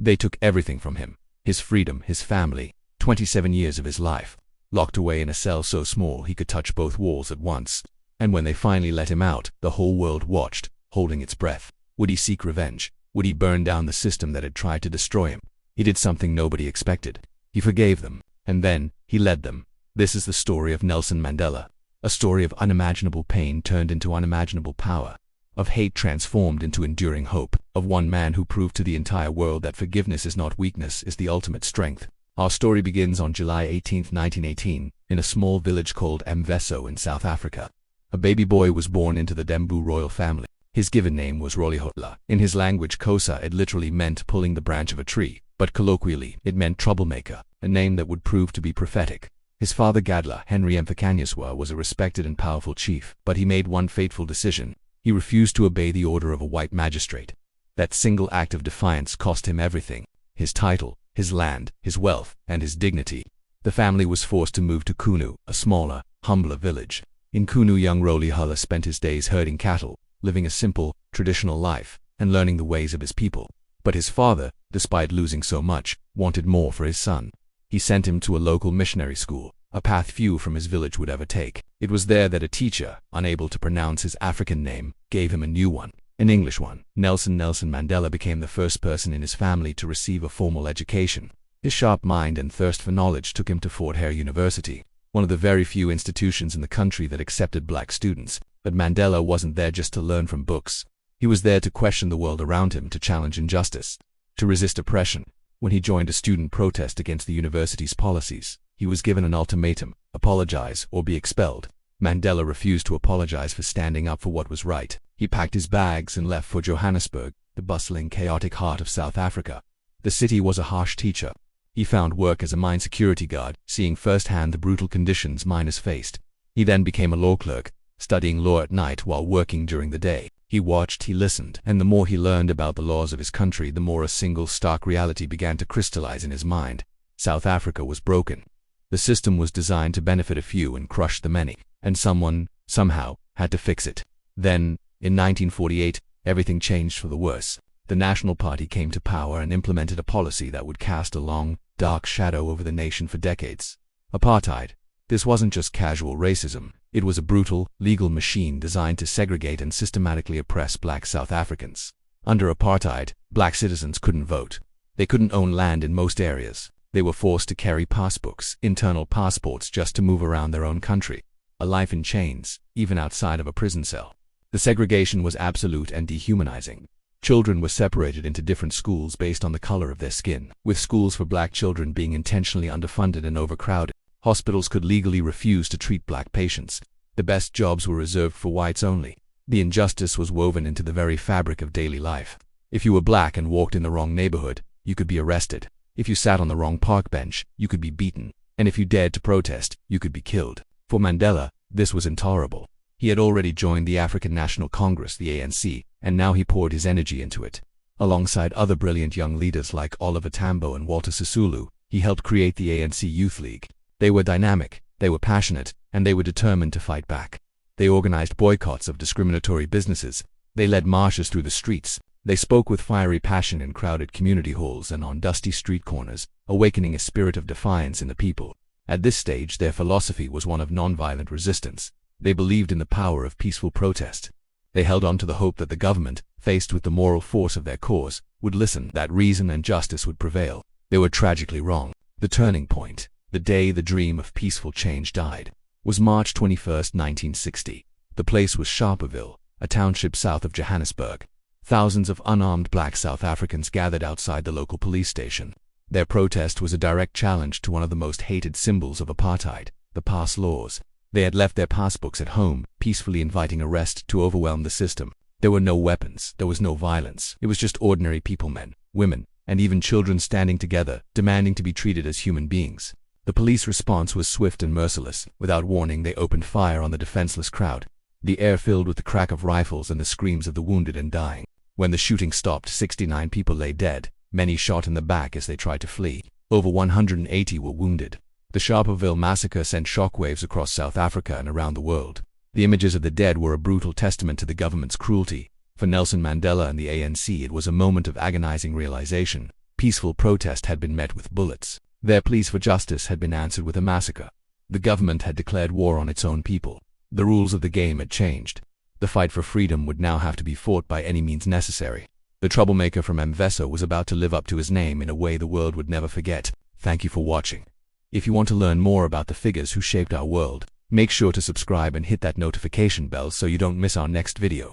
They took everything from him: his freedom, his family, 27 years of his life, locked away in a cell so small he could touch both walls at once. And when they finally let him out, the whole world watched, holding its breath. Would he seek revenge? Would he burn down the system that had tried to destroy him? He did something nobody expected. He forgave them, and then he led them. This is the story of Nelson Mandela, a story of unimaginable pain turned into unimaginable power, of hate transformed into enduring hope, of one man who proved to the entire world that forgiveness is not weakness, is the ultimate strength. Our story begins on July 18, 1918, in a small village called Mveso in South Africa. A baby boy was born into the Dembu royal family. His given name was Rolihola. In his language Xhosa, it literally meant pulling the branch of a tree, but colloquially it meant troublemaker, a name that would prove to be prophetic. His father Gadla, Henry Mfakanyiswa, was a respected and powerful chief, but he made one fateful decision. He refused to obey the order of a white magistrate. That single act of defiance cost him everything: his title, his land, his wealth, and his dignity. The family was forced to move to Kunu, a smaller, humbler village. In Kunu, young Rolihola spent his days herding cattle, living a simple, traditional life, and learning the ways of his people. But his father, despite losing so much, wanted more for his son. He sent him to a local missionary school, a path few from his village would ever take. It was there that a teacher, unable to pronounce his African name, gave him a new one, an English one. Nelson Mandela became the first person in his family to receive a formal education. His sharp mind and thirst for knowledge took him to Fort Hare University, one of the very few institutions in the country that accepted black students. But Mandela wasn't there just to learn from books. He was there to question the world around him, to challenge injustice, to resist oppression. When he joined a student protest against the university's policies, he was given an ultimatum: apologize or be expelled. Mandela refused to apologize for standing up for what was right. He packed his bags and left for Johannesburg, the bustling, chaotic heart of South Africa. The city was a harsh teacher. He found work as a mine security guard, seeing firsthand the brutal conditions miners faced. He then became a law clerk, studying law at night while working during the day. He watched, he listened, and the more he learned about the laws of his country, the more a single stark reality began to crystallize in his mind. South Africa was broken. The system was designed to benefit a few and crush the many, and someone, somehow, had to fix it. Then, in 1948, everything changed for the worse. The National Party came to power and implemented a policy that would cast a long, dark shadow over the nation for decades. Apartheid. This wasn't just casual racism. It was a brutal, legal machine designed to segregate and systematically oppress black South Africans. Under apartheid, black citizens couldn't vote. They couldn't own land in most areas. They were forced to carry passbooks, internal passports, just to move around their own country. A life in chains, even outside of a prison cell. The segregation was absolute and dehumanizing. Children were separated into different schools based on the color of their skin, with schools for black children being intentionally underfunded and overcrowded. Hospitals could legally refuse to treat black patients. The best jobs were reserved for whites only. The injustice was woven into the very fabric of daily life. If you were black and walked in the wrong neighborhood, you could be arrested. If you sat on the wrong park bench, you could be beaten. And if you dared to protest, you could be killed. For Mandela, this was intolerable. He had already joined the African National Congress, the ANC, and now he poured his energy into it. Alongside other brilliant young leaders like Oliver Tambo and Walter Sisulu, he helped create the ANC Youth League. They were dynamic, they were passionate, and they were determined to fight back. They organized boycotts of discriminatory businesses. They led marches through the streets. They spoke with fiery passion in crowded community halls and on dusty street corners, awakening a spirit of defiance in the people. At this stage, their philosophy was one of nonviolent resistance. They believed in the power of peaceful protest. They held on to the hope that the government, faced with the moral force of their cause, would listen, that reason and justice would prevail. They were tragically wrong. The turning point, the day the dream of peaceful change died, was March 21, 1960. The place was Sharperville, a township south of Johannesburg. Thousands of unarmed black South Africans gathered outside the local police station. Their protest was a direct challenge to one of the most hated symbols of apartheid, the pass laws. They had left their passbooks at home, peacefully inviting arrest to overwhelm the system. There were no weapons, there was no violence. It was just ordinary people, men, women, and even children standing together, demanding to be treated as human beings. The police response was swift and merciless. Without warning, they opened fire on the defenseless crowd. The air filled with the crack of rifles and the screams of the wounded and dying. When the shooting stopped, 69 people lay dead, many shot in the back as they tried to flee. Over 180 were wounded. The Sharperville massacre sent shockwaves across South Africa and around the world. The images of the dead were a brutal testament to the government's cruelty. For Nelson Mandela and the ANC, it was a moment of agonizing realization. peaceful protest had been met with bullets. Their pleas for justice had been answered with a massacre. The government had declared war on its own people. The rules of the game had changed. The fight for freedom would now have to be fought by any means necessary. The troublemaker from Mveso was about to live up to his name in a way the world would never forget. Thank you for watching. If you want to learn more about the figures who shaped our world, make sure to subscribe and hit that notification bell so you don't miss our next video.